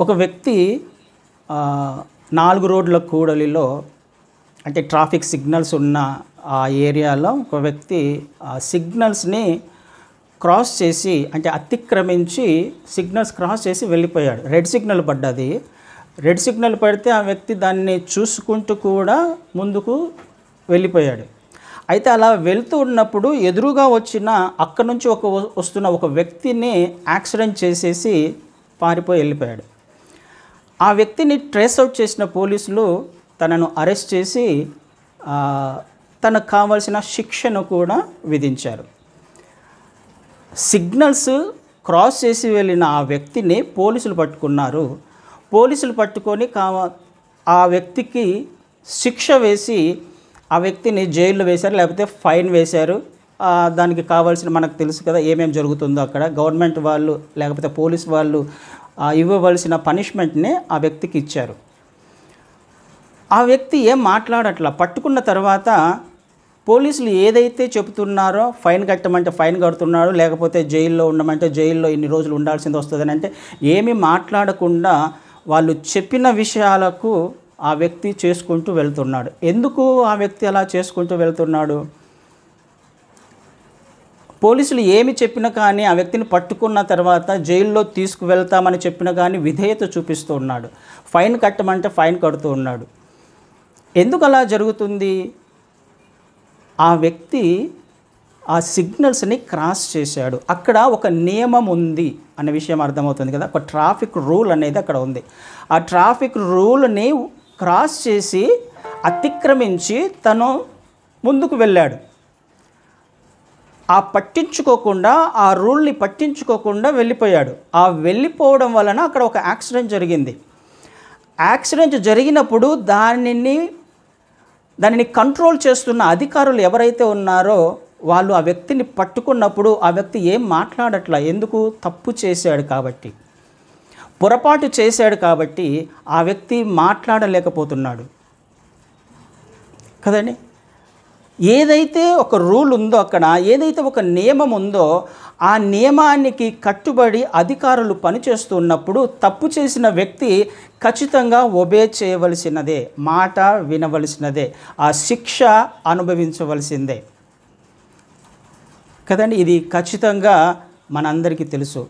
ఒక వ్యక్తి 4 రోడ్ల కూడలిలో అంటే ట్రాఫిక్ సిగ్నల్స్ ఉన్న ఆ ఏరియాలో ఒక వ్యక్తి సిగ్నల్స్ని క్రాస్ చేసి అంటే అతిక్రమించి సిగ్నల్స్ క్రాస్ చేసి వెళ్ళిపోయాడు. రెడ్ సిగ్నల్ పడ్డది. రెడ్ సిగ్నల్ పడితే ఆ వ్యక్తి దాన్ని చూసుకుంటూ కూడా ముందుకు వెళ్ళిపోయాడు. అయితే అలా వెళ్తూ ఉన్నప్పుడు ఎదురుగా వచ్చిన అక్కడి నుంచి వస్తున్న ఒక వ్యక్తిని యాక్సిడెంట్ చేసేసి పారిపోయి వెళ్ళిపోయాడు. ఆ వ్యక్తిని ట్రేస్ అవుట్ చేసిన పోలీసులు తనను అరెస్ట్ చేసి తనకు కావాల్సిన శిక్షను కూడా విధించారు. సిగ్నల్స్ క్రాస్ చేసి వెళ్ళిన ఆ వ్యక్తిని పోలీసులు పట్టుకున్నారు. పోలీసులు పట్టుకొని ఆ వ్యక్తికి శిక్ష వేసి ఆ వ్యక్తిని జైల్లో వేశారు, లేకపోతే ఫైన్ వేశారు. దానికి కావాల్సిన మనకు తెలుసు కదా ఏమేమి జరుగుతుందో అక్కడ. గవర్నమెంట్ వాళ్ళు లేకపోతే పోలీస్ వాళ్ళు ఇవ్వవలసిన పనిష్మెంట్ని ఆ వ్యక్తికి ఇచ్చారు. ఆ వ్యక్తి ఏం మాట్లాడట్లా. పట్టుకున్న తర్వాత పోలీసులు ఏదైతే చెబుతున్నారో ఫైన్ కట్టమంటే ఫైన్ కడుతున్నాడు, లేకపోతే జైల్లో ఉండమంటే జైల్లో ఇన్ని రోజులు ఉండాల్సింది వస్తుందని అంటే ఏమీ మాట్లాడకుండా వాళ్ళు చెప్పిన విషయాలకు ఆ వ్యక్తి చేసుకుంటూ వెళ్తున్నాడు. ఎందుకు ఆ వ్యక్తి అలా చేసుకుంటూ వెళ్తున్నాడు? పోలీసులు ఏమి చెప్పినా కానీ ఆ వ్యక్తిని పట్టుకున్న తర్వాత జైల్లో తీసుకువెళ్తామని చెప్పినా కానీ విధేయత చూపిస్తూ ఉన్నాడు. ఫైన్ కట్టమంటే ఫైన్ కడుతూ ఉన్నాడు. ఎందుకు అలా జరుగుతుంది? ఆ వ్యక్తి ఆ సిగ్నల్స్ని క్రాస్ చేశాడు. అక్కడ ఒక నియమం ఉంది అనే విషయం అర్థమవుతుంది కదా. ఒక ట్రాఫిక్ రూల్ అనేది అక్కడ ఉంది. ఆ ట్రాఫిక్ రూల్ని క్రాస్ చేసి అతిక్రమించి తను ముందుకు వెళ్ళాడు. పట్టించుకోకుండా ఆ రూల్ని పట్టించుకోకుండా వెళ్ళిపోయాడు. ఆ వెళ్ళిపోవడం వలన అక్కడ ఒక యాక్సిడెంట్ జరిగింది. యాక్సిడెంట్ జరిగినప్పుడు దానిని కంట్రోల్ చేస్తున్న అధికారులు ఎవరైతే ఉన్నారో వాళ్ళు ఆ వ్యక్తిని పట్టుకున్నప్పుడు ఆ వ్యక్తి ఏం మాట్లాడట్లా. ఎందుకు? తప్పు చేశాడు కాబట్టి, పొరపాటు చేశాడు కాబట్టి ఆ వ్యక్తి మాట్లాడలేకపోతున్నాడు కదండి. ఏదైతే ఒక రూల్ ఉందో అక్కడ, ఏదైతే ఒక నియమం ఉందో ఆ నియమానికి కట్టుబడి అధికారులు పనిచేస్తున్నప్పుడు తప్పు చేసిన వ్యక్తి ఖచ్చితంగా ఒబే చేయవలసినదే, మాట వినవలసినదే, ఆ శిక్ష అనుభవించవలసిందే కదండి. ఇది ఖచ్చితంగా మనందరికీ తెలుసు.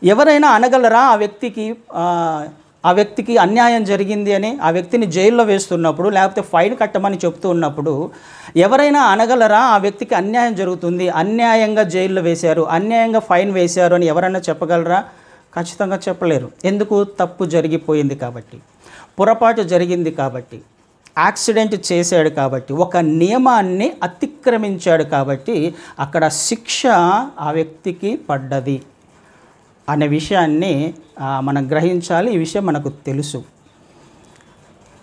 ఎవరైనా అనగలరా ఆ వ్యక్తికి అన్యాయం జరిగింది అని? ఆ వ్యక్తిని జైల్లో వేస్తున్నప్పుడు లేకపోతే ఫైన్ కట్టమని చెప్తూ ఉన్నప్పుడు ఎవరైనా అనగలరా ఆ వ్యక్తికి అన్యాయం జరుగుతుంది, అన్యాయంగా జైల్లో వేశారు, అన్యాయంగా ఫైన్ వేశారు అని ఎవరైనా చెప్పగలరా? ఖచ్చితంగా చెప్పలేరు. ఎందుకు? తప్పు జరిగిపోయింది కాబట్టి, పొరపాటు జరిగింది కాబట్టి, యాక్సిడెంట్ చేశాడు కాబట్టి, ఒక నియమాన్ని అతిక్రమించాడు కాబట్టి అక్కడ శిక్ష ఆ వ్యక్తికి పడ్డది అనే విషయాన్ని మనం గ్రహించాలి. ఈ విషయం మనకు తెలుసు.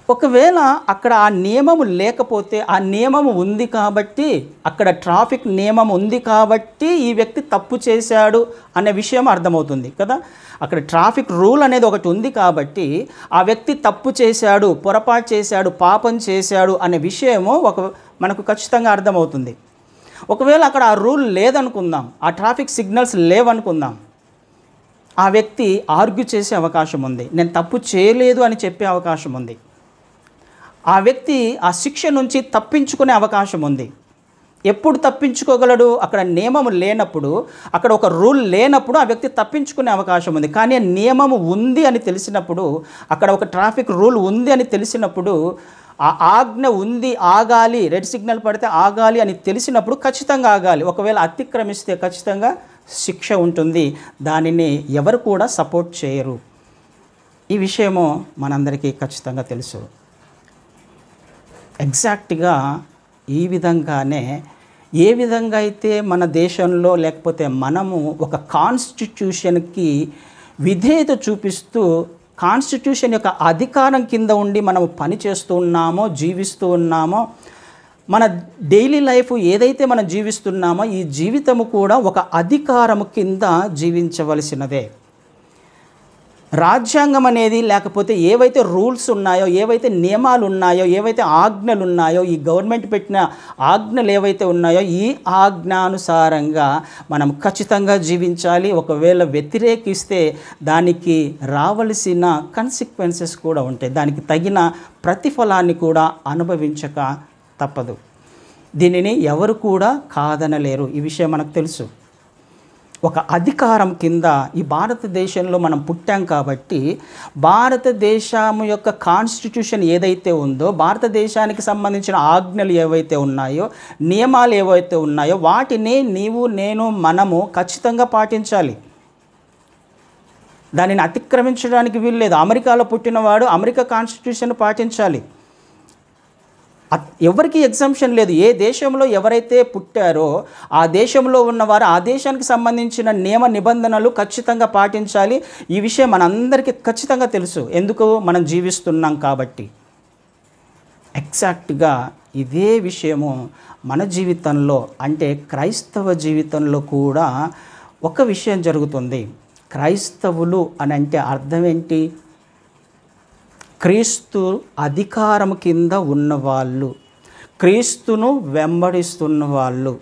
ఒకవేళ అక్కడ ఆ నియమము లేకపోతే, ఆ నియమము ఉంది కాబట్టి, అక్కడ ట్రాఫిక్ నియమం ఉంది కాబట్టి ఈ వ్యక్తి తప్పు చేశాడు అనే విషయం అర్థమవుతుంది కదా. అక్కడ ట్రాఫిక్ రూల్ అనేది ఒకటి ఉంది కాబట్టి ఆ వ్యక్తి తప్పు చేశాడు, పొరపాటు చేశాడు, పాపం చేశాడు అనే విషయము మనకు ఖచ్చితంగా అర్థమవుతుంది. ఒకవేళ అక్కడ ఆ రూల్ లేదనుకుందాం, ఆ ట్రాఫిక్ సిగ్నల్స్ లేవనుకుందాం, ఆ వ్యక్తి ఆర్గ్యూ చేసే అవకాశం ఉంది, నేను తప్పు చేయలేదు అని చెప్పే అవకాశం ఉంది. ఆ వ్యక్తి ఆ శిక్ష నుంచి తప్పించుకునే అవకాశం ఉంది. ఎప్పుడు తప్పించుకోగలడు? అక్కడ నియమం లేనప్పుడు, అక్కడ ఒక రూల్ లేనప్పుడు ఆ వ్యక్తి తప్పించుకునే అవకాశం ఉంది. కానీ నియమము ఉంది అని తెలిసినప్పుడు, అక్కడ ఒక ట్రాఫిక్ రూల్ ఉంది అని తెలిసినప్పుడు, ఆ ఆజ్ఞ ఉంది, ఆగాలి, రెడ్ సిగ్నల్ పడితే ఆగాలి అని తెలిసినప్పుడు ఖచ్చితంగా ఆగాలి. ఒకవేళ అతిక్రమిస్తే ఖచ్చితంగా శిక్ష ఉంటుంది. దానిని ఎవరు కూడా సపోర్ట్ చేయరు. ఈ విషయము మనందరికీ ఖచ్చితంగా తెలుసు. ఎగ్జాక్ట్గా ఈ విధంగానే ఏ విధంగా అయితే మన దేశంలో లేకపోతే మనము ఒక కాన్స్టిట్యూషన్కి విధేయత చూపిస్తూ కాన్స్టిట్యూషన్ యొక్క అధికారం కింద ఉండి మనము పనిచేస్తూ ఉన్నామో, జీవిస్తూ ఉన్నామో, మన డైలీ లైఫ్ ఏదైతే మనం జీవిస్తున్నామో ఈ జీవితము కూడా ఒక అధికారము కింద జీవించవలసినదే. రాజ్యాంగం అనేది లేకపోతే ఏవైతే రూల్స్ ఉన్నాయో, ఏవైతే నియమాలు ఉన్నాయో, ఏవైతే ఆజ్ఞలు ఉన్నాయో, ఈ గవర్నమెంట్ పెట్టిన ఆజ్ఞలు ఏవైతే ఉన్నాయో ఈ ఆజ్ఞానుసారంగా మనం ఖచ్చితంగా జీవించాలి. ఒకవేళ వ్యతిరేకిస్తే దానికి రావలసిన కన్సిక్వెన్సెస్ కూడా ఉంటాయి, దానికి తగిన ప్రతిఫలాన్ని కూడా అనుభవించక తప్పదు. దీనిని ఎవరు కూడా కాదనలేరు. ఈ విషయం మనకు తెలుసు. ఒక అధికారం కింద ఈ భారతదేశంలో మనం పుట్టాం కాబట్టి భారతదేశం యొక్క కాన్స్టిట్యూషన్ ఏదైతే ఉందో, భారతదేశానికి సంబంధించిన ఆజ్ఞలు ఏవైతే ఉన్నాయో, నియమాలు ఏవైతే ఉన్నాయో వాటిని నీవు నేను మనము ఖచ్చితంగా పాటించాలి. దానిని అతిక్రమించడానికి వీల్లేదు. అమెరికాలో పుట్టినవాడు అమెరికా కాన్స్టిట్యూషన్ పాటించాలి. ఎవరికి ఎగ్జంప్షన్ లేదు. ఏ దేశంలో ఎవరైతే పుట్టారో ఆ దేశంలో ఉన్నవారు ఆ దేశానికి సంబంధించిన నియమ నిబంధనలు ఖచ్చితంగా పాటించాలి. ఈ విషయం మనందరికీ ఖచ్చితంగా తెలుసు, ఎందుకు మనం జీవిస్తున్నాం కాబట్టి. ఎగ్జాక్ట్గా ఇదే విషయము మన జీవితంలో అంటే క్రైస్తవ జీవితంలో కూడా ఒక విషయం జరుగుతుంది. క్రైస్తవులు అని అంటే అర్థం ఏంటి? క్రీస్తు అధికారం కింద ఉన్నవాళ్ళు, క్రీస్తును వెంబడిస్తున్న వాళ్ళు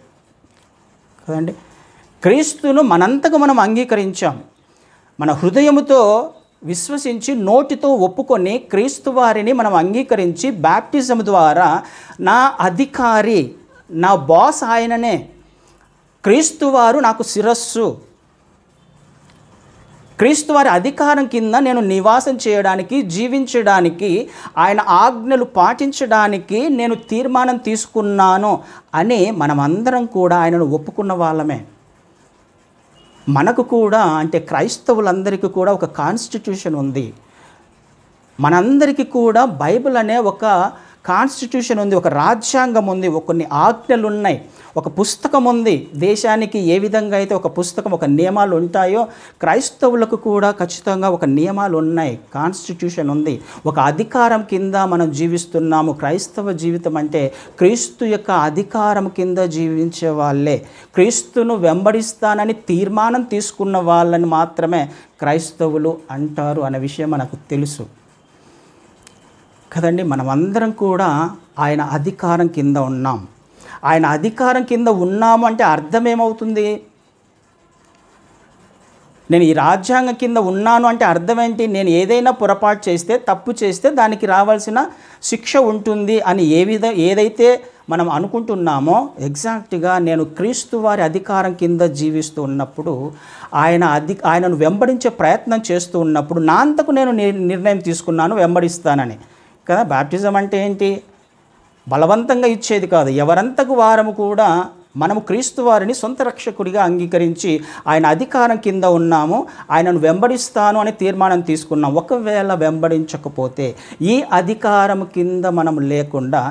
కదండి. క్రీస్తును మనంతకు మనం అంగీకరించాం, మన హృదయముతో విశ్వసించి నోటితో ఒప్పుకొని క్రీస్తు వారిని మనం అంగీకరించి బాప్టిజం ద్వారా నా అధికారి, నా బాస్ ఆయననే, క్రీస్తు వారు నాకు శిరస్సు, క్రీస్తు వారి అధికారం కింద నేను నివాసం చేయడానికి, జీవించడానికి, ఆయన ఆజ్ఞలు పాటించడానికి నేను తీర్మానం తీసుకున్నాను అని మనమందరం కూడా ఆయనను ఒప్పుకున్న వాళ్ళమే. మనకు కూడా అంటే క్రైస్తవులందరికీ కూడా ఒక కాన్స్టిట్యూషన్ ఉంది. మనందరికీ కూడా బైబిల్ అనే ఒక కాన్స్టిట్యూషన్ ఉంది, ఒక రాజ్యాంగం ఉంది, కొన్ని ఆజ్ఞలు ఉన్నాయి, ఒక పుస్తకం ఉంది. దేశానికి ఏ విధంగా అయితే ఒక పుస్తకం, ఒక నియమాలు ఉంటాయో క్రైస్తవులకు కూడా ఖచ్చితంగా ఒక నియమాలు ఉన్నాయి, కాన్స్టిట్యూషన్ ఉంది. ఒక అధికారం కింద మనం జీవిస్తున్నాము. క్రైస్తవ జీవితం అంటే క్రీస్తు యొక్క అధికారం కింద జీవించే వాళ్ళే, క్రీస్తును వెంబడిస్తానని తీర్మానం తీసుకున్న వాళ్ళని మాత్రమే క్రైస్తవులు అంటారు అనే విషయం మనకు తెలుసు కదండి. మనమందరం కూడా ఆయన అధికారం కింద ఉన్నాం. ఆయన అధికారం కింద ఉన్నాము అంటే అర్థం ఏమవుతుంది? నేను ఈ రాజ్యాంగం కింద ఉన్నాను అంటే అర్థం ఏంటి? నేను ఏదైనా పొరపాటు చేస్తే, తప్పు చేస్తే దానికి రావాల్సిన శిక్ష ఉంటుంది అని ఏదైతే మనం అనుకుంటున్నామో ఎగ్జాక్ట్గా నేను క్రీస్తు వారి అధికారం కింద జీవిస్తూ ఉన్నప్పుడు, ఆయనను వెంబడించే ప్రయత్నం చేస్తూ ఉన్నప్పుడు నా అంతకు నేను నిర్ణయం తీసుకున్నాను వెంబడిస్తానని కదా. బాప్టిజం అంటే ఏంటి? బలవంతంగా ఇచ్చేది కాదు. ఎవరంతకు వారము కూడా మనము క్రీస్తు వారిని సొంత రక్షకుడిగా అంగీకరించి ఆయన అధికారం కింద ఉన్నాము, ఆయనను వెంబడిస్తాను అని తీర్మానం తీసుకున్నాం. ఒకవేళ వెంబడించకపోతే, ఈ అధికారం కింద మనం లేకుండా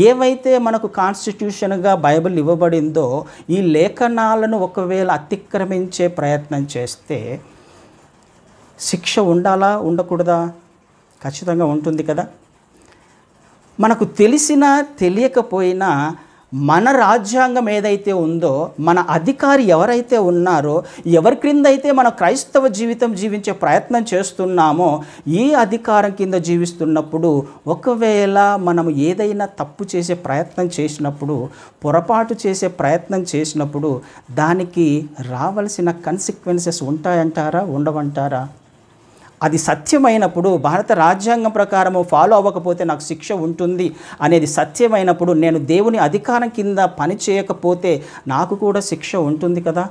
ఏవైతే మనకు కాన్స్టిట్యూషన్గా బైబిల్ ఇవ్వబడిందో ఈ లేఖనాలను ఒకవేళ అతిక్రమించే ప్రయత్నం చేస్తే శిక్ష ఉండాలా, ఉండకూడదా? ఖచ్చితంగా ఉంటుంది కదా. మనకు తెలిసినా తెలియకపోయినా మన రాజ్యాంగం ఏదైతే ఉందో, మన అధికారి ఎవరైతే ఉన్నారో, ఎవరి క్రింద అయితే మన క్రైస్తవ జీవితం జీవించే ప్రయత్నం చేస్తున్నామో ఈ అధికారం కింద జీవిస్తున్నప్పుడు ఒకవేళ మనము ఏదైనా తప్పు చేసే ప్రయత్నం చేసినప్పుడు, పొరపాటు చేసే ప్రయత్నం చేసినప్పుడు దానికి రావాల్సిన కన్సిక్వెన్సెస్ ఉంటాయంటారా, ఉండవంటారా? అది సత్యమైనప్పుడు, భారత రాజ్యాంగం ప్రకారము ఫాలో అవ్వకపోతే నాకు శిక్ష ఉంటుంది అనేది సత్యమైనప్పుడు, నేను దేవుని అధికారం కింద పని చేయకపోతే నాకు కూడా శిక్ష ఉంటుంది కదా.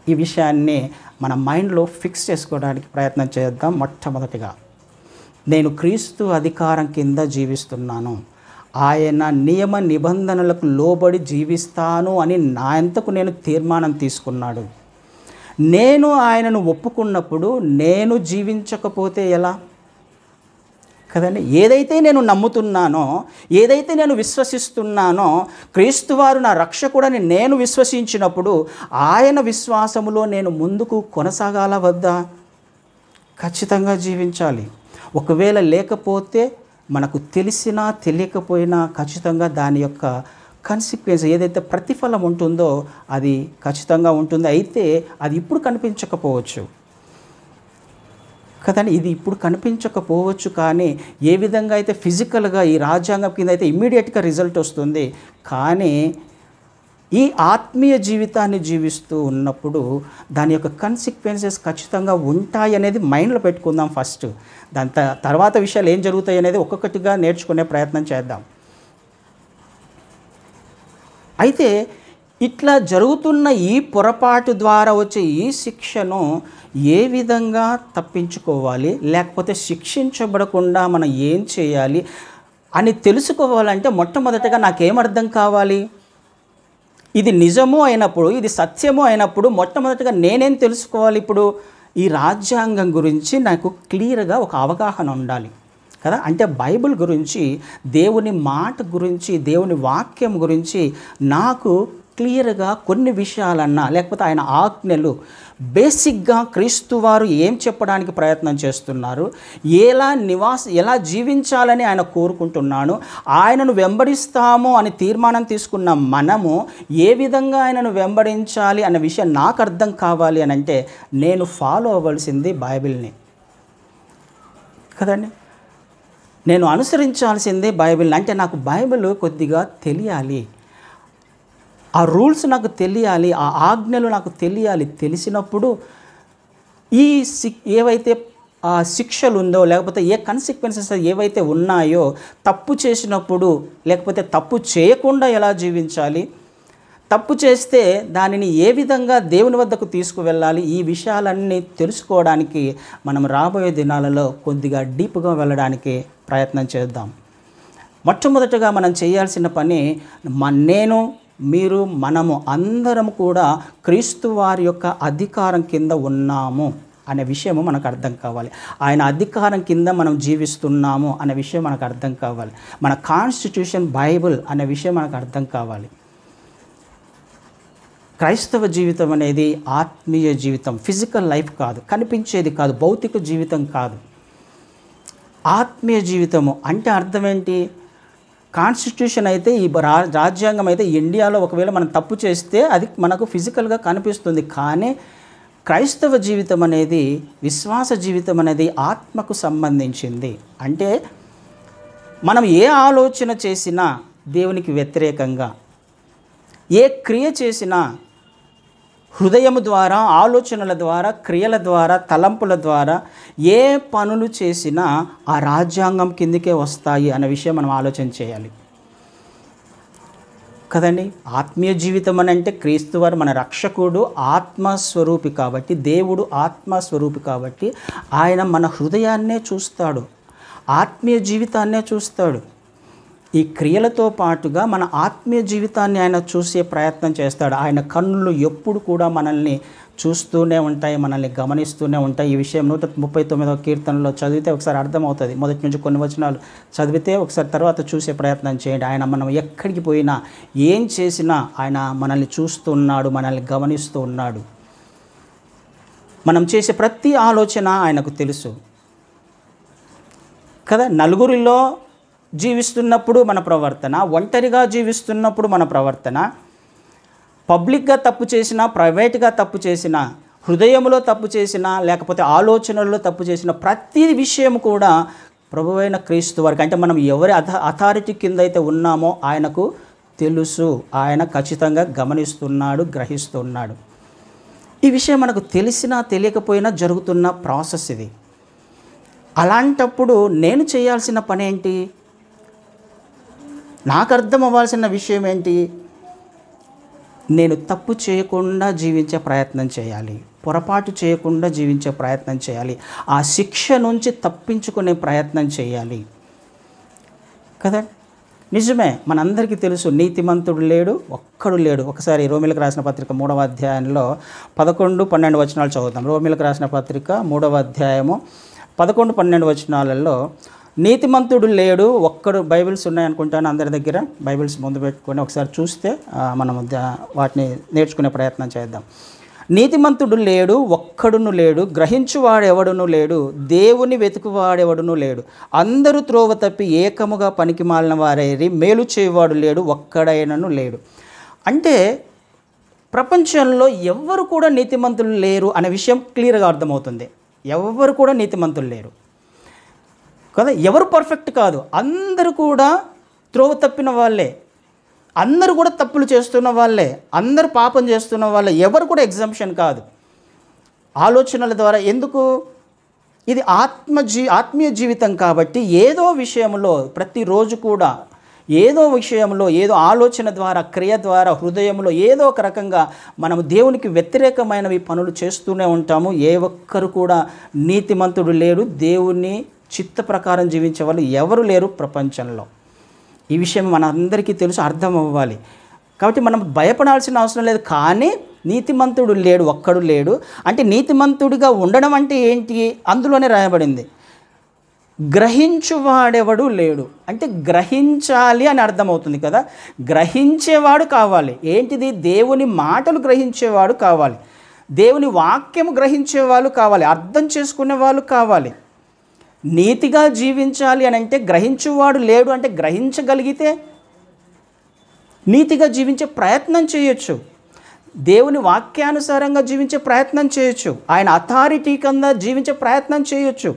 ఈ విషయాన్ని మన మైండ్లో ఫిక్స్ చేసుకోవడానికి ప్రయత్నం చేద్దాం. మొట్టమొదటిగా నేను క్రీస్తు అధికారం కింద జీవిస్తున్నాను, ఆయన నియమ నిబంధనలకు లోబడి జీవిస్తాను అని నా అంతకు నేను తీర్మానం తీసుకున్నాడు. నేను ఆయనను ఒప్పుకున్నప్పుడు నేను జీవించకపోతే ఎలా కదండి. ఏదైతే నేను నమ్ముతున్నానో, ఏదైతే నేను విశ్వసిస్తున్నానో, క్రీస్తువారు నా రక్షకుడని నేను విశ్వసించినప్పుడు ఆయన విశ్వాసములో నేను ముందుకు కొనసాగాల వద్దా? ఖచ్చితంగా జీవించాలి. ఒకవేళ లేకపోతే మనకు తెలిసినా తెలియకపోయినా ఖచ్చితంగా దాని యొక్క కన్సిక్వెన్స్ ఏదైతే ప్రతిఫలం ఉంటుందో అది ఖచ్చితంగా ఉంటుంది. అయితే అది ఇప్పుడు కనిపించకపోవచ్చు. కదండి. ఇది ఇప్పుడు కనిపించకపోవచ్చు, కానీ ఏ విధంగా అయితే ఫిజికల్గా ఈ రాజ్యాంగం కింద అయితే ఇమ్మీడియట్గా రిజల్ట్ వస్తుంది, కానీ ఈ ఆత్మీయ జీవితాన్ని జీవిస్తూ ఉన్నప్పుడు దాని యొక్క కన్సిక్వెన్సెస్ ఖచ్చితంగా ఉంటాయి అనేది మైండ్లో పెట్టుకుందాం ఫస్ట్. దాని తర్వాత విషయాలు ఏం జరుగుతాయి అనేది ఒక్కొక్కటిగా నేర్చుకునే ప్రయత్నం చేద్దాం. అయితే ఇట్లా జరుగుతున్న ఈ పొరపాటు ద్వారా వచ్చే ఈ శిక్షను ఏ విధంగా తప్పించుకోవాలి, లేకపోతే శిక్షించబడకుండా మనం ఏం చేయాలి అని తెలుసుకోవాలంటే మొట్టమొదటిగా నాకేం అర్థం కావాలి? ఇది నిజము అయినప్పుడు, ఇది సత్యము అయినప్పుడు మొట్టమొదటిగా నేనేం తెలుసుకోవాలి? ఇప్పుడు ఈ రాజ్యాంగం గురించి నాకు క్లియర్గా ఒక అవగాహన ఉండాలి కదా. అంటే బైబిల్ గురించి, దేవుని మాట గురించి, దేవుని వాక్యం గురించి నాకు క్లియర్గా కొన్ని విషయాలన్నా, లేకపోతే ఆయన ఆజ్ఞలు బేసిక్గా క్రీస్తు వారు ఏం చెప్పడానికి ప్రయత్నం చేస్తున్నారు, ఎలా జీవించాలని ఆయన కోరుకుంటున్నాను, ఆయనను వెంబడిస్తాము అని తీర్మానం తీసుకున్న మనము ఏ విధంగా ఆయనను వెంబడించాలి అన్న విషయం నాకు అర్థం కావాలి అని అంటే నేను ఫాలో అవ్వాల్సింది బైబిల్ని కదండి. నేను అనుసరించాల్సిందే బైబిల్ని. అంటే నాకు బైబిల్ కొద్దిగా తెలియాలి, ఆ రూల్స్ నాకు తెలియాలి, ఆ ఆజ్ఞలు నాకు తెలియాలి. తెలిసినప్పుడు ఏవైతే శిక్షలు ఉందో, లేకపోతే ఏ కన్సిక్వెన్సెస్ ఏవైతే ఉన్నాయో, తప్పు చేసినప్పుడు లేకపోతే తప్పు చేయకుండా ఎలా జీవించాలి, తప్పు చేస్తే దానిని ఏ విధంగా దేవుని వద్దకు తీసుకువెళ్ళాలి, ఈ విషయాలన్నీ తెలుసుకోవడానికి మనం రాబోయే దినాలలో కొద్దిగా డీప్గా వెళ్ళడానికి ప్రయత్నం చేద్దాం. మొట్టమొదటగా మనం చేయాల్సిన పని, మనము అందరం కూడా క్రీస్తు వారి యొక్క అధికారం కింద ఉన్నాము అనే విషయము మనకు అర్థం కావాలి. ఆయన అధికారం కింద మనం జీవిస్తున్నాము అనే విషయం మనకు అర్థం కావాలి. మన కాన్స్టిట్యూషన్ బైబిల్ అనే విషయం మనకు అర్థం కావాలి. క్రైస్తవ జీవితం అనేది ఆత్మీయ జీవితం, ఫిజికల్ లైఫ్ కాదు, కనిపించేది కాదు, భౌతిక జీవితం కాదు. ఆత్మీయ జీవితము అంటే అర్థం ఏంటి? కాన్స్టిట్యూషన్ అయితే, ఈ రాజ్యాంగం అయితే ఇండియాలో ఒకవేళ మనం తప్పు చేస్తే అది మనకు ఫిజికల్గా కనిపిస్తుంది, కానీ క్రైస్తవ జీవితం అనేది, విశ్వాస జీవితం అనేది ఆత్మకు సంబంధించింది. అంటే మనం ఏ ఆలోచన చేసినా దేవునికి వ్యతిరేకంగా, ఏ క్రియ చేసినా హృదయం ద్వారా, ఆలోచనల ద్వారా, క్రియల ద్వారా, తలంపుల ద్వారా ఏ పనులు చేసినా ఆ రాజ్యాంగం కిందకే వస్తాయి అనే విషయం మనం ఆలోచన చేయాలి కదండి. ఆత్మీయ జీవితం అని అంటే క్రీస్తు వారు మన రక్షకుడు ఆత్మస్వరూపి కాబట్టి, దేవుడు ఆత్మస్వరూపి కాబట్టి ఆయన మన హృదయాన్నే చూస్తాడు, ఆత్మీయ జీవితాన్నే చూస్తాడు. ఈ క్రియలతో పాటుగా మన ఆత్మీయ జీవితాన్ని ఆయన చూసే ప్రయత్నం చేస్తాడు. ఆయన కన్నులు ఎప్పుడు కూడా మనల్ని చూస్తూనే ఉంటాయి, మనల్ని గమనిస్తూనే ఉంటాయి. ఈ విషయం 139వ కీర్తనలో చదివితే ఒకసారి అర్థమవుతుంది. మొదటి నుంచి కొన్ని వచనాలు చదివితే ఒకసారి తర్వాత చూసే ప్రయత్నం చేయండి. ఆయన మనం ఎక్కడికి పోయినా, ఏం చేసినా ఆయన మనల్ని చూస్తున్నాడు, మనల్ని గమనిస్తూ ఉన్నాడు. మనం చేసే ప్రతి ఆలోచన ఆయనకు తెలుసు కదా. నలుగురిలో జీవిస్తున్నప్పుడు మన ప్రవర్తన, ఒంటరిగా జీవిస్తున్నప్పుడు మన ప్రవర్తన, పబ్లిక్గా తప్పు చేసినా, ప్రైవేట్గా తప్పు చేసినా, హృదయంలో తప్పు చేసినా, లేకపోతే ఆలోచనల్లో తప్పు చేసిన ప్రతి విషయం కూడా ప్రభువైన క్రీస్తు వారికి, అంటే మనం ఎవరి అథారిటీ కింద అయితే ఉన్నామో ఆయనకు తెలుసు. ఆయన ఖచ్చితంగా గమనిస్తున్నాడు, గ్రహిస్తున్నాడు. ఈ విషయం మనకు తెలిసినా తెలియకపోయినా జరుగుతున్న ప్రాసెస్ ఇది. అలాంటప్పుడు నేను చేయాల్సిన పని ఏంటి? నాకు అర్థం అవ్వాల్సిన విషయం ఏంటి? నేను తప్పు చేయకుండా జీవించే ప్రయత్నం చేయాలి, పొరపాటు చేయకుండా జీవించే ప్రయత్నం చేయాలి, ఆ శిక్ష నుంచి తప్పించుకునే ప్రయత్నం చేయాలి కదా. నిజమే, మనందరికీ తెలుసు, నీతిమంతుడు లేడు, ఒక్కడు లేడు. ఒకసారి రోమిలకు రాసిన పత్రిక 3వ అధ్యాయంలో 11-12 వచనాలు చదువుతాం. రోమిలకు రాసిన పత్రిక 3వ అధ్యాయము 11-12 వచనాలలో, నీతిమంతుడు లేడు, ఒక్కడు. బైబిల్స్ ఉన్నాయనుకుంటాను అందరి దగ్గర. బైబిల్స్ ముందు పెట్టుకొని ఒకసారి చూస్తే మనం వాటిని నేర్చుకునే ప్రయత్నం చేద్దాం. నీతిమంతుడు లేడు, ఒక్కడును లేడు, గ్రహించువాడెవడును లేడు, దేవుని వెతుకువాడెవడును లేడు, అందరూ త్రోవ తప్పి ఏకముగా పనికి మాలిన వారైరి, మేలు చేయవాడు లేడు, ఒక్కడైనను లేడు. అంటే ప్రపంచంలో ఎవ్వరు కూడా నీతిమంతులు లేరు అనే విషయం క్లియర్గా అర్థమవుతుంది. ఎవరు కూడా నీతిమంతులు లేరు కదా. ఎవరు పర్ఫెక్ట్ కాదు, అందరూ కూడా త్రోవ తప్పిన వాళ్ళే, అందరూ కూడా తప్పులు చేస్తున్న వాళ్ళే, అందరూ పాపం చేస్తున్న వాళ్ళే, ఎవరు కూడా ఎగ్జంప్షన్ కాదు. ఆలోచనల ద్వారా ఎందుకు, ఇది ఆత్మీయ జీవితం కాబట్టి ఏదో విషయంలో ప్రతిరోజు కూడా ఏదో విషయంలో ఏదో ఆలోచన ద్వారా క్రియ ద్వారా హృదయంలో ఏదో ఒక రకంగా మనము దేవునికి వ్యతిరేకమైనవి పనులు చేస్తూనే ఉంటాము. ఏ ఒక్కరు కూడా నీతిమంతుడు లేడు, దేవుని చిత్త ప్రకారం జీవించే వాళ్ళు ఎవరు లేరు ప్రపంచంలో. ఈ విషయం మనందరికీ తెలుసు, అర్థం అవ్వాలి. కాబట్టి మనం భయపడాల్సిన అవసరం లేదు. కానీ నీతిమంతుడు లేడు, ఒక్కడు లేడు. అంటే నీతిమంతుడిగా ఉండడం అంటే ఏంటి, అందులోనే రాయబడింది, గ్రహించువాడెవడు లేడు. అంటే గ్రహించాలి అని అర్థమవుతుంది కదా. గ్రహించేవాడు కావాలి. ఏంటిది, దేవుని మాటలు గ్రహించేవాడు కావాలి, దేవుని వాక్యము గ్రహించేవాళ్ళు కావాలి, అర్థం చేసుకునే వాళ్ళు కావాలి. నీతిగా జీవించాలి అని అంటే గ్రహించువాడు లేడు. అంటే గ్రహించగలిగితే నీతిగా జీవించే ప్రయత్నం చేయొచ్చు, దేవుని వాక్యానుసారంగా జీవించే ప్రయత్నం చేయొచ్చు, ఆయన అథారిటీ కింద జీవించే ప్రయత్నం చేయొచ్చు,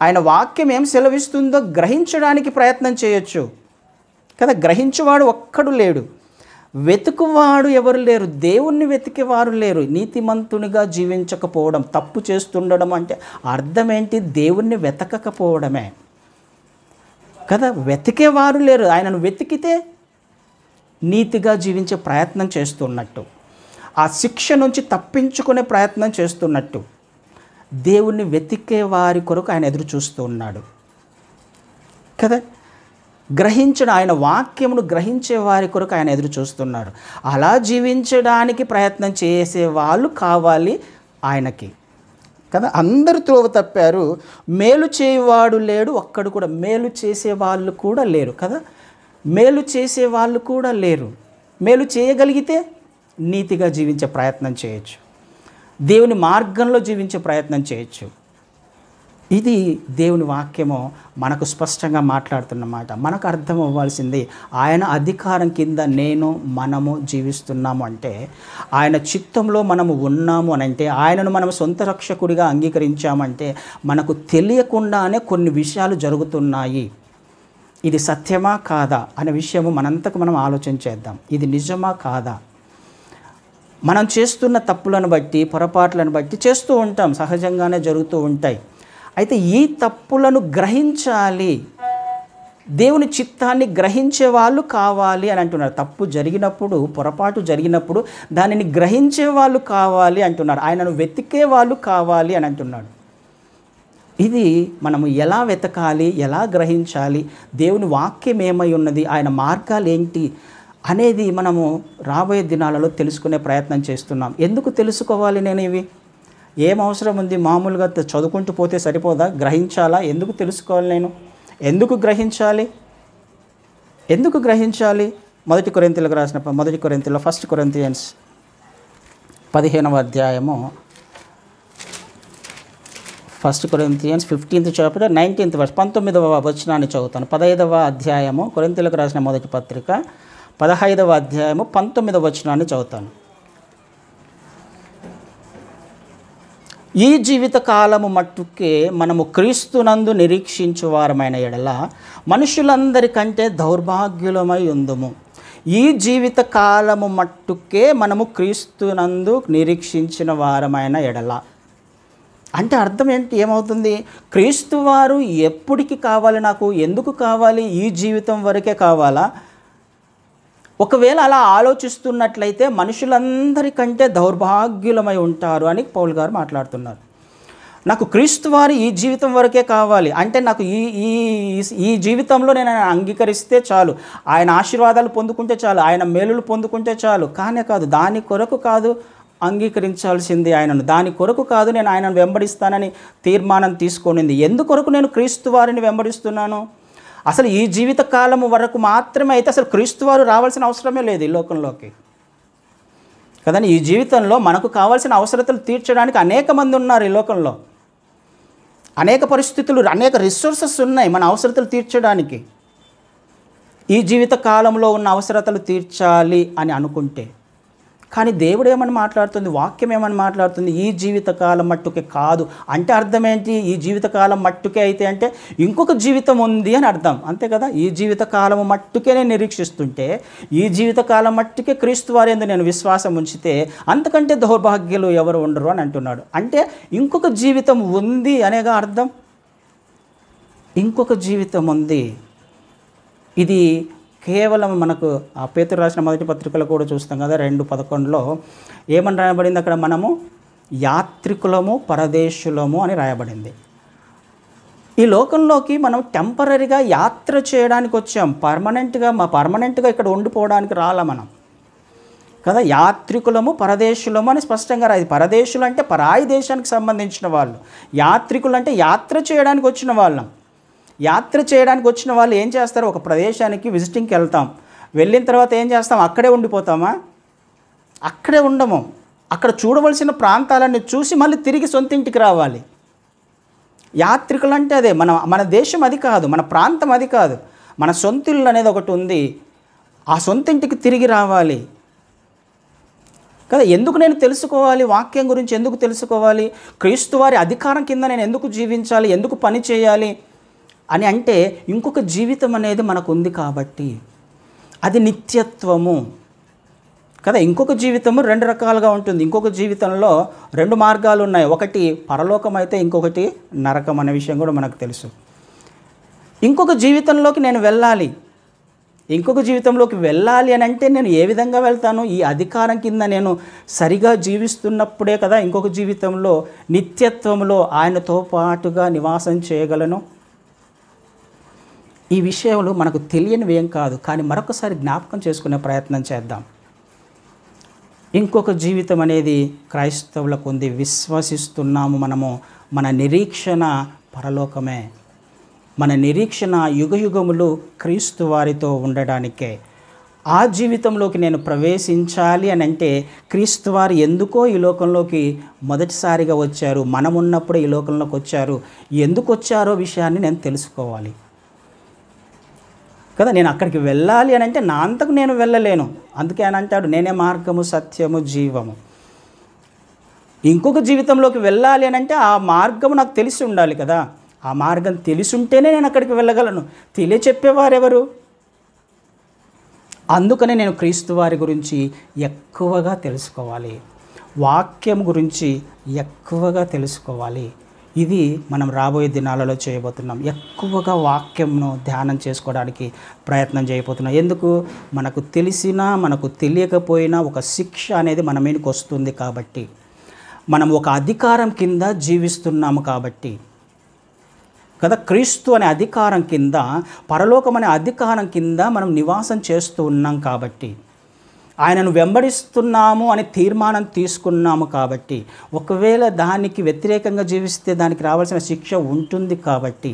ఆయన వాక్యం ఏం సెలవిస్తుందో గ్రహించడానికి ప్రయత్నం చేయొచ్చు కదా. గ్రహించువాడు ఒక్కడు లేడు, వెతుకువాడు ఎవరు లేరు, దేవుణ్ణి వెతికేవారు లేరు. నీతిమంతునిగా జీవించకపోవడం, తప్పు చేస్తుండడం అంటే అర్థం ఏంటి, దేవుణ్ణి వెతకకపోవడమే కదా. వెతికేవారు లేరు, ఆయనను వెతికితే నీతిగా జీవించే ప్రయత్నం చేస్తున్నట్టు, ఆ శిక్ష నుంచి తప్పించుకునే ప్రయత్నం చేస్తున్నట్టు. దేవుణ్ణి వెతికే వారి కొరకు ఆయన ఎదురు చూస్తూ ఉన్నాడు కదా. గ్రహించడం, ఆయన వాక్యమును గ్రహించే వారి కొరకు ఆయన ఎదురు చూస్తున్నాడు. అలా జీవించడానికి ప్రయత్నం చేసే వాళ్ళు కావాలి ఆయనకి కదా. అందరూ త్రోవ తప్పారు, మేలు చేయవాడు లేడు, ఒక్కడు కూడా. మేలు చేసే వాళ్ళు కూడా లేరు కదా. మేలు చేసే వాళ్ళు కూడా లేరు. మేలు చేయగలిగితే నీతిగా జీవించే ప్రయత్నం చేయొచ్చు, దేవుని మార్గంలో జీవించే ప్రయత్నం చేయొచ్చు. ఇది దేవుని వాక్యము మనకు స్పష్టంగా మాట్లాడుతున్నమాట. మనకు అర్థం అవ్వాల్సింది, ఆయన అధికారం కింద మనము జీవిస్తున్నాము అంటే, ఆయన చిత్తంలో మనము ఉన్నాము అని అంటే, ఆయనను మనం సొంత రక్షకుడిగా అంగీకరించామంటే మనకు తెలియకుండానే కొన్ని విషయాలు జరుగుతున్నాయి. ఇది సత్యమా కాదా అనే విషయము మనంతకు మనం ఆలోచన చేద్దాం. ఇది నిజమా కాదా? మనం చేస్తున్న తప్పులను బట్టి, పొరపాట్లను బట్టి చేస్తూ ఉంటాం, సహజంగానే జరుగుతూ ఉంటాయి. అయితే ఈ తప్పులను గ్రహించాలి, దేవుని చిత్తాన్ని గ్రహించే వాళ్ళు కావాలి అని అంటున్నారు. తప్పు జరిగినప్పుడు, పొరపాటు జరిగినప్పుడు దానిని గ్రహించే వాళ్ళు కావాలి అంటున్నారు, ఆయనను వెతికే వాళ్ళు కావాలి అని అంటున్నాడు. ఇది మనము ఎలా వెతకాలి, ఎలా గ్రహించాలి, దేవుని వాక్యం ఏమై ఉన్నది, ఆయన మార్గాలు ఏంటి అనేది మనము రాబోయే దినాలలో తెలుసుకునే ప్రయత్నం చేస్తున్నాం. ఎందుకు తెలుసుకోవాలి నేను ఇవి? ఏం అవసరం ఉంది? మామూలుగా చదువుకుంటూ పోతే సరిపోదా? గ్రహించాలా? ఎందుకు తెలుసుకోవాలి నేను? ఎందుకు గ్రహించాలి? మొదటి కొరింథీయులకు రాసిన ఫస్ట్ కొరింథియన్స్ 15వ అధ్యాయము, first Corinthians 15th chapter 19th verse, 19వ వచనాన్ని చదువుతాను. 15వ అధ్యాయము కొరింథీయులకు రాసిన మొదటి పత్రిక 15వ అధ్యాయము 19వ వచనాన్ని చదువుతాను. ఈ జీవిత కాలము మట్టుకే మనము క్రీస్తునందు నిరీక్షించువారమైన ఎడల మనుషులందరికంటే దౌర్భాగ్యులమై ఉందుము. ఈ జీవిత కాలము మట్టుకే మనము క్రీస్తునందు నిరీక్షించిన వారమైన ఎడల అంటే అర్థం ఏంటి, ఏమవుతుంది? క్రీస్తు వారు ఎప్పటికి కావాలి, నాకు ఎందుకు కావాలి, ఈ జీవితం వరకే కావాలా? ఒకవేళ అలా ఆలోచిస్తున్నట్లయితే మనుషులందరికంటే దౌర్భాగ్యులమై ఉంటారు అని పౌలు గారు మాట్లాడుతున్నారు. నాకు క్రీస్తు వారు ఈ జీవితం వరకే కావాలి అంటే, నాకు ఈ జీవితంలో నేను ఆయన అంగీకరిస్తే చాలు, ఆయన ఆశీర్వాదాలు పొందుకుంటే చాలు, ఆయన మేలులు పొందుకుంటే చాలు. కానే కాదు, దాని కొరకు కాదు అంగీకరించాల్సింది ఆయనను, దాని కొరకు కాదు నేను ఆయనను వెంబడిస్తానని తీర్మానం తీసుకొనింది. ఎందుకొరకు నేను క్రీస్తు వారిని వెంబడిస్తున్నాను? అసలు ఈ జీవిత కాలం వరకు మాత్రమే అయితే అసలు క్రీస్తు వారు రావాల్సిన అవసరమే లేదు ఈ లోకంలోకి కదండి. ఈ జీవితంలో మనకు కావాల్సిన అవసరతలు తీర్చడానికి అనేక మంది ఉన్నారు ఈ లోకంలో, అనేక పరిస్థితులు, అనేక రిసోర్సెస్ ఉన్నాయి మన అవసరతలు తీర్చడానికి. ఈ జీవిత కాలంలో ఉన్న అవసరతలు తీర్చాలి అని అనుకుంటే కానీ దేవుడు ఏమని మాట్లాడుతుంది, వాక్యం ఏమని మాట్లాడుతుంది, ఈ జీవితకాలం మట్టుకే కాదు అంటే అర్థం ఏంటి? ఈ జీవితకాలం మట్టుకే అయితే అంటే ఇంకొక జీవితం ఉంది అని అర్థం, అంతే కదా. ఈ జీవితకాలం మట్టుకే నేను నిరీక్షిస్తుంటే, ఈ జీవితకాలం మట్టుకే క్రీస్తు వారి యందు నేను విశ్వాసం ఉంచితే అంతకంటే దౌర్భాగ్యులు ఎవరు ఉండరు అని అంటున్నాడు. అంటే ఇంకొక జీవితం ఉంది అనేగా అర్థం. ఇంకొక జీవితం ఉంది. ఇది కేవలం మనకు ఆ పేతురు రాసిన మొదటి పత్రికలో కూడా చూస్తాం కదా, 2:11లో ఏమని రాయబడింది అక్కడ? మనము యాత్రికులము పరదేశులము అని రాయబడింది. ఈ లోకంలోకి మనం టెంపరీగా యాత్ర చేయడానికి వచ్చాం, పర్మనెంట్గా ఇక్కడ ఉండిపోవడానికి రాలా మనం కదా. యాత్రికులము పరదేశులము అని స్పష్టంగా రాయి. పరదేశులు అంటే పరాయి దేశానికి సంబంధించిన వాళ్ళు, యాత్రికులు అంటే యాత్ర చేయడానికి వచ్చిన వాళ్ళం. యాత్ర చేయడానికి వచ్చిన వాళ్ళు ఏం చేస్తారు? ఒక ప్రదేశానికి విజిటింగ్కి వెళ్తాం, వెళ్ళిన తర్వాత ఏం చేస్తాం? అక్కడే ఉండిపోతామా? అక్కడే ఉండము. అక్కడ చూడవలసిన ప్రాంతాలన్నీ చూసి మళ్ళీ తిరిగి సొంత ఇంటికి రావాలి. యాత్రికులు అంటే అదే. మన దేశం అది కాదు, మన ప్రాంతం అది కాదు, మన సొంత ఇల్లు అనేది ఒకటి ఉంది. ఆ సొంత ఇంటికి తిరిగి రావాలి కదా. ఎందుకు నేను తెలుసుకోవాలి? వాక్యం గురించి ఎందుకు తెలుసుకోవాలి? క్రీస్తు వారి అధికారం కింద నేను ఎందుకు జీవించాలి, ఎందుకు పని చేయాలి అని అంటే ఇంకొక జీవితం అనేది మనకు ఉంది కాబట్టి, అది నిత్యత్వము కదా. ఇంకొక జీవితము 2 రకాలుగా ఉంటుంది. ఇంకొక జీవితంలో 2 మార్గాలు ఉన్నాయి. ఒకటి పరలోకం అయితే ఇంకొకటి నరకం అనే విషయం కూడా మనకు తెలుసు. ఇంకొక జీవితంలోకి నేను వెళ్ళాలి. ఇంకొక జీవితంలోకి వెళ్ళాలి అని అంటే నేను ఏ విధంగా వెళ్తాను? ఈ అధికారం కింద నేను సరిగా జీవిస్తున్నప్పుడే కదా ఇంకొక జీవితంలో నిత్యత్వంలో ఆయనతో పాటుగా నివాసం చేయగలను. ఈ విషయాలు మనకు తెలియనివి ఏం కాదు, కానీ మరొకసారి జ్ఞాపకం చేసుకునే ప్రయత్నం చేద్దాం. ఇంకొక జీవితం అనేది క్రైస్తవులకు ఉంది, విశ్వసిస్తున్నాము మనము. మన నిరీక్షణ పరలోకమే. మన నిరీక్షణ యుగయుగములు క్రీస్తు వారితో ఉండడానికే. ఆ జీవితంలోకి నేను ప్రవేశించాలి అని అంటే క్రీస్తు వారు ఎందుకో ఈ లోకంలోకి మొదటిసారిగా వచ్చారు, మనం ఉన్నప్పుడు ఈ లోకంలోకి వచ్చారు. ఎందుకు వచ్చారో విషయాన్ని నేను తెలుసుకోవాలి కదా. నేను అక్కడికి వెళ్ళాలి అని అంటే నా అంతకు నేను వెళ్ళలేను. అందుకే అని అంటాడు, నేనే మార్గము సత్యము జీవము. ఇంకొక జీవితంలోకి వెళ్ళాలి అని అంటే ఆ మార్గము నాకు తెలిసి ఉండాలి కదా. ఆ మార్గం తెలిసి ఉంటేనే నేను అక్కడికి వెళ్ళగలను. తెలియచెప్పేవారెవరు? అందుకనే నేను క్రీస్తు వారి గురించి ఎక్కువగా తెలుసుకోవాలి, వాక్యం గురించి ఎక్కువగా తెలుసుకోవాలి. ఇది మనం రాబోయే దినాలలో చేయబోతున్నాం. ఎక్కువగా వాక్యంను ధ్యానం చేసుకోవడానికి ప్రయత్నం చేయబోతున్నాం. ఎందుకు? మనకు తెలిసినా మనకు తెలియకపోయినా ఒక శిక్ష అనేది మన మీదకి వస్తుంది కాబట్టి, మనం ఒక అధికారం కింద జీవిస్తున్నాము కాబట్టి కదా. క్రీస్తు అనే అధికారం కింద, పరలోకం అనే అధికారం కింద మనం నివాసం చేస్తూ ఉన్నాం కాబట్టి, ఆయనను వెంబడిస్తున్నాము అని తీర్మానం తీసుకున్నాము కాబట్టి, ఒకవేళ దానికి వ్యతిరేకంగా జీవిస్తే దానికి రావాల్సిన శిక్ష ఉంటుంది కాబట్టి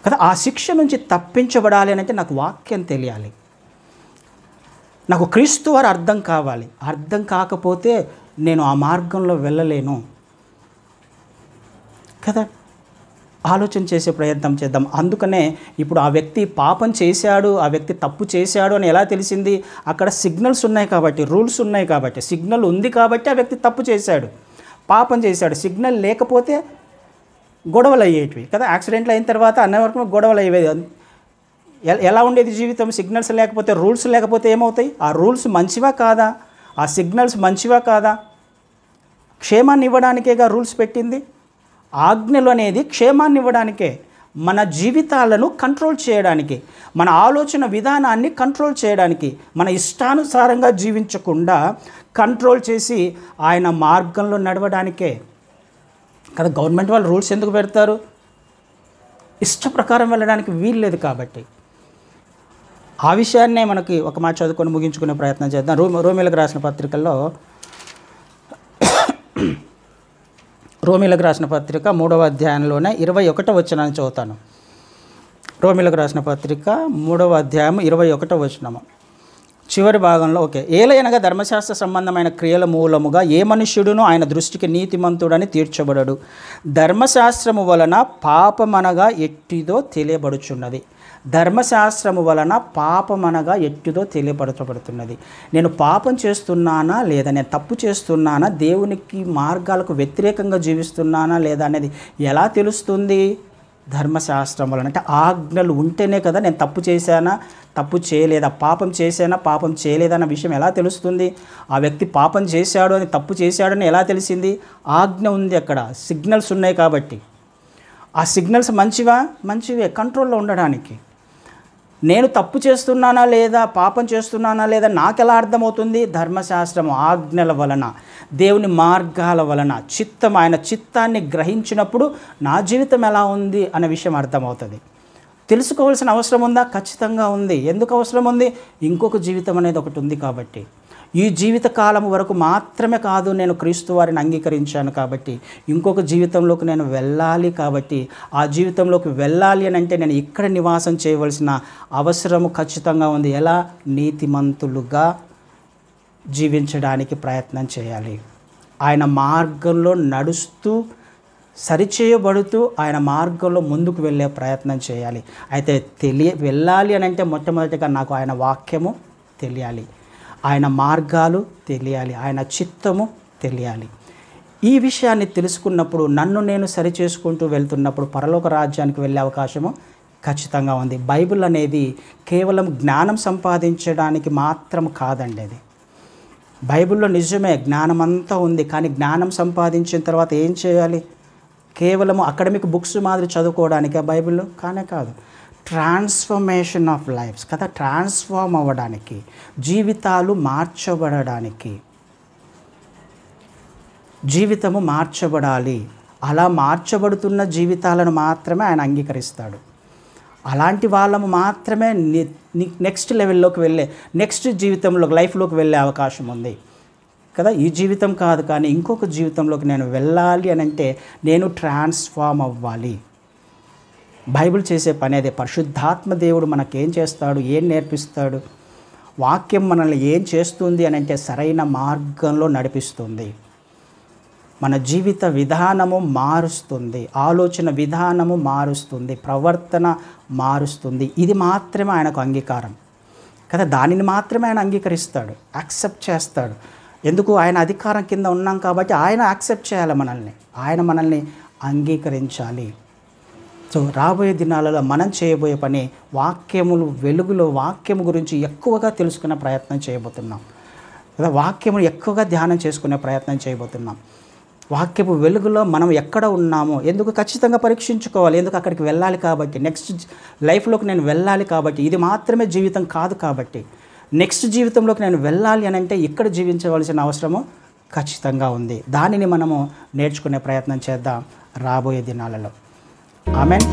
కదా. ఆ శిక్ష నుంచి తప్పించబడాలి అని అంటే నాకు వాక్యం తెలియాలి, నాకు క్రీస్తు వారు అర్థం కావాలి. అర్థం కాకపోతే నేను ఆ మార్గంలో వెళ్ళలేను కదా. ఆలోచన చేసే ప్రయత్నం చేద్దాం. అందుకనే ఇప్పుడు ఆ వ్యక్తి పాపం చేశాడు, ఆ వ్యక్తి తప్పు చేశాడు అని ఎలా తెలిసింది? అక్కడ సిగ్నల్స్ ఉన్నాయి కాబట్టి, రూల్స్ ఉన్నాయి కాబట్టి, సిగ్నల్ ఉంది కాబట్టి ఆ వ్యక్తి తప్పు చేశాడు, పాపం చేశాడు. సిగ్నల్ లేకపోతే గొడవలు అయ్యేటివి కదా. యాక్సిడెంట్లు అయిన తర్వాత అన్న వరకు గొడవలు అయ్యేది. ఎలా ఉండేది జీవితం? సిగ్నల్స్ లేకపోతే, రూల్స్ లేకపోతే ఏమవుతాయి? ఆ రూల్స్ మంచివా కాదా? ఆ సిగ్నల్స్ మంచివా కాదా? క్షేమాన్ని ఇవ్వడానికేగా రూల్స్ పెట్టింది. ఆజ్ఞలు అనేది క్షేమాన్ని ఇవ్వడానికే, మన జీవితాలను కంట్రోల్ చేయడానికి, మన ఆలోచన విధానాన్ని కంట్రోల్ చేయడానికి, మన ఇష్టానుసారంగా జీవించకుండా కంట్రోల్ చేసి ఆయన మార్గంలో నడవడానికే కదా. గవర్నమెంట్ వాళ్ళు రూల్స్ ఎందుకు పెడతారు? ఇష్ట ప్రకారం వెళ్ళడానికి వీలు లేదు కాబట్టి. ఆ విషయాన్నే మనకి ఒక మాట చదువుకొని ముగించుకునే ప్రయత్నం చేద్దాం. రోమీలకు రాసిన పత్రికల్లో, రోమీలకు రాసిన పత్రిక 3వ అధ్యాయంలోనే 21వ వచనాన్ని చదువుతాను. రోమీలకు రాసిన పత్రిక 3వ అధ్యాయం 21వ వచనము చివరి భాగంలో ఓకే, ఏలయనగా ధర్మశాస్త్ర సంబంధమైన క్రియల మూలముగా ఏ మనుష్యుడును ఆయన దృష్టికి నీతిమంతుడని తీర్చబడడు. ధర్మశాస్త్రము వలన పాపమనగా ఎట్టిదో తెలియబడుచున్నది. ధర్మశాస్త్రము వలన పాపమనగా ఎట్టిదో తెలియపరచబడుతున్నది. నేను పాపం చేస్తున్నానా లేదా, నేను తప్పు చేస్తున్నానా, దేవునికి మార్గాలకు వ్యతిరేకంగా జీవిస్తున్నానా లేదా అనేది ఎలా తెలుస్తుంది? ధర్మశాస్త్రం వలన. అంటే ఆజ్ఞలు ఉంటేనే కదా నేను తప్పు చేశానా, తప్పు చేయలేదా, పాపం చేశానా, పాపం చేయలేదన్న విషయం ఎలా తెలుస్తుంది? ఆ వ్యక్తి పాపం చేశాడు అని, తప్పు చేశాడని ఎలా తెలిసింది? ఆజ్ఞ ఉంది, అక్కడ సిగ్నల్స్ ఉన్నాయి కాబట్టి. ఆ సిగ్నల్స్ మంచివే కంట్రోల్లో ఉండడానికి. నేను తప్పు చేస్తున్నానా లేదా, పాపం చేస్తున్నానా లేదా నాకెలా అర్థమవుతుంది? ధర్మశాస్త్రము, ఆజ్ఞల వలన, దేవుని మార్గాల వలన, ఆయన చిత్తాన్ని గ్రహించినప్పుడు నా జీవితం ఎలా ఉంది అనే విషయం అర్థమవుతుంది. తెలుసుకోవాల్సిన అవసరం ఉందా? ఖచ్చితంగా ఉంది. ఎందుకు అవసరం ఉంది? ఇంకొక జీవితం అనేది ఒకటి ఉంది కాబట్టి. ఈ జీవిత కాలం వరకు మాత్రమే కాదు నేను క్రీస్తు వారిని అంగీకరించాను కాబట్టి, ఇంకొక జీవితంలోకి నేను వెళ్ళాలి కాబట్టి, ఆ జీవితంలోకి వెళ్ళాలి అని అంటే నేను ఇక్కడ నివాసం చేయవలసిన అవసరము ఖచ్చితంగా ఉంది. ఎలా? నీతిమంతులుగా జీవించడానికి ప్రయత్నం చేయాలి. ఆయన మార్గంలో నడుస్తూ, సరిచేయబడుతూ ఆయన మార్గంలో ముందుకు వెళ్ళే ప్రయత్నం చేయాలి. అయితే వెళ్ళాలి అని అంటే మొట్టమొదటిగా నాకు ఆయన వాక్యము తెలియాలి, ఆయన మార్గాలు తెలియాలి, ఆయన చిత్తము తెలియాలి. ఈ విషయాన్ని తెలుసుకున్నప్పుడు నన్ను నేను సరిచేసుకుంటూ వెళ్తున్నప్పుడు పరలోక రాజ్యానికి వెళ్ళే అవకాశము ఖచ్చితంగా ఉంది. బైబిల్ అనేది కేవలం జ్ఞానం సంపాదించడానికి మాత్రం కాదండి. అది బైబిల్లో నిజమే జ్ఞానం అంతా ఉంది, కానీ జ్ఞానం సంపాదించిన తర్వాత ఏం చేయాలి? కేవలము అకాడమిక్ బుక్స్ మాదిరి చదువుకోవడానికి ఆ బైబిల్లో కానే కాదు. ట్రాన్స్ఫర్మేషన్ ఆఫ్ లైఫ్స్ కదా, ట్రాన్స్ఫార్మ్ అవ్వడానికి, జీవితాలు మార్చబడడానికి. జీవితము మార్చబడాలి. అలా మార్చబడుతున్న జీవితాలను మాత్రమే ఆయన అంగీకరిస్తాడు. అలాంటి వాళ్ళము మాత్రమే నెక్స్ట్ లెవెల్లోకి వెళ్ళే, నెక్స్ట్ జీవితంలోకి, లైఫ్లోకి వెళ్ళే అవకాశం ఉంది కదా. ఈ జీవితం కాదు, కానీ ఇంకొక జీవితంలోకి నేను వెళ్ళాలి అని అంటే నేను ట్రాన్స్ఫార్మ్ అవ్వాలి. బైబిల్ చేసే పని అదే. పరిశుద్ధాత్మ దేవుడు మనకేం చేస్తాడు, ఏం నేర్పిస్తాడు? వాక్యం మనల్ని ఏం చేస్తుంది అని అంటే సరైన మార్గంలో నడిపిస్తుంది. మన జీవిత విధానము మారుస్తుంది, ఆలోచన విధానము మారుస్తుంది, ప్రవర్తన మారుస్తుంది. ఇది మాత్రమే ఆయనకు అంగీకారం కదా. దానిని మాత్రమే ఆయన అంగీకరిస్తాడు, యాక్సెప్ట్ చేస్తాడు. ఎందుకు? ఆయన అధికారం కింద ఉన్నాం కాబట్టి ఆయన యాక్సెప్ట్ చేయాలి మనల్ని, ఆయన మనల్ని అంగీకరించాలి. సో రాబోయే దినాలలో మనం చేయబోయే పని వాక్యములు వెలుగులో వాక్యము గురించి ఎక్కువగా తెలుసుకునే ప్రయత్నం చేయబోతున్నాం కదా. వాక్యమును ఎక్కువగా ధ్యానం చేసుకునే ప్రయత్నం చేయబోతున్నాం. వాక్యపు వెలుగులో మనం ఎక్కడ ఉన్నామో ఎందుకు ఖచ్చితంగా పరీక్షించుకోవాలి. ఎందుకు? అక్కడికి వెళ్ళాలి కాబట్టి, నెక్స్ట్ లైఫ్లోకి నేను వెళ్ళాలి కాబట్టి. ఇది మాత్రమే జీవితం కాదు కాబట్టి, నెక్స్ట్ జీవితంలోకి నేను వెళ్ళాలి అని అంటే ఇక్కడ జీవించవలసిన అవసరము ఖచ్చితంగా ఉంది. దానిని మనము నేర్చుకునే ప్రయత్నం చేద్దాం రాబోయే దినాలలో. ఆమెన్.